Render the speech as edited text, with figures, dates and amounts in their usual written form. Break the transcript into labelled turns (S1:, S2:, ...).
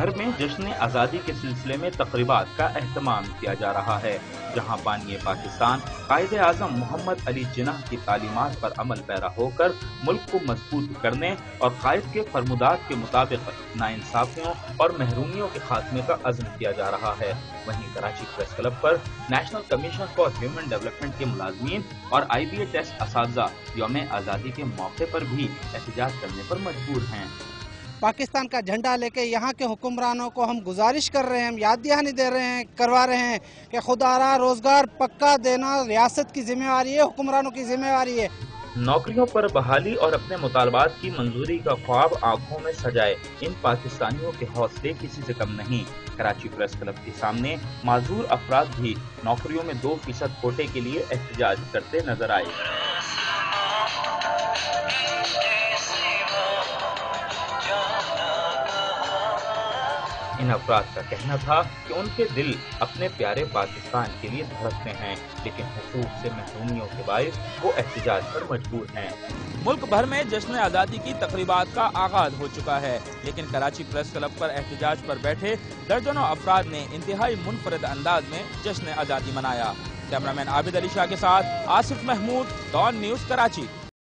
S1: भर में जश्न आज़ादी के सिलसिले में तक़रीबात का एहतमाम किया जा रहा है, जहां बानी पाकिस्तान कायदे आज़म मोहम्मद अली जिन्नाह की तालीमात पर अमल पैरा होकर मुल्क को मजबूत करने और कायद के फरमुदात के मुताबिक नाइंसाफियों और महरूमियों के खात्मे का अज़्म किया जा रहा है। वहीं कराची प्रेस क्लब पर national commission for human development के मुलाजमीन और IBA टेस्ट असातिज़ा यौम आज़ादी के मौके पर भी एहतजाज करने पर मजबूर हैं।
S2: पाकिस्तान का झंडा लेके यहाँ के हुक्मरानों को हम गुजारिश कर रहे हैं, हम याद दहानी दे रहे हैं, करवा रहे हैं कि खुदारा रोजगार पक्का देना रियासत की जिम्मेवारी है, हुक्मरानों की जिम्मेवारी है।
S1: नौकरियों पर बहाली और अपने मुतालबात की मंजूरी का ख्वाब आंखों में सजाए इन पाकिस्तानियों के हौसले किसी से कम नहीं। कराची प्रेस क्लब के सामने माजूर अफराद भी नौकरियों में 2% कोटे के लिए एहतजाज करते नजर आए। इन अफराद का कहना था कि उनके दिल अपने प्यारे पाकिस्तान के लिए धड़कते हैं, लेकिन हुकूक से महरूमियों के बाइस वो एहतजाज पर मजबूर हैं।
S3: मुल्क भर में जश्न आज़ादी की तक़रीबात का आगाज हो चुका है, लेकिन कराची प्रेस क्लब पर एहतजाज पर बैठे दर्जनों अफराद ने इंतहाई मुनफरद अंदाज में जश्न आज़ादी मनाया। कैमरामैन आबिद अली शाह के साथ आसिफ महमूद, डॉन न्यूज़, कराची।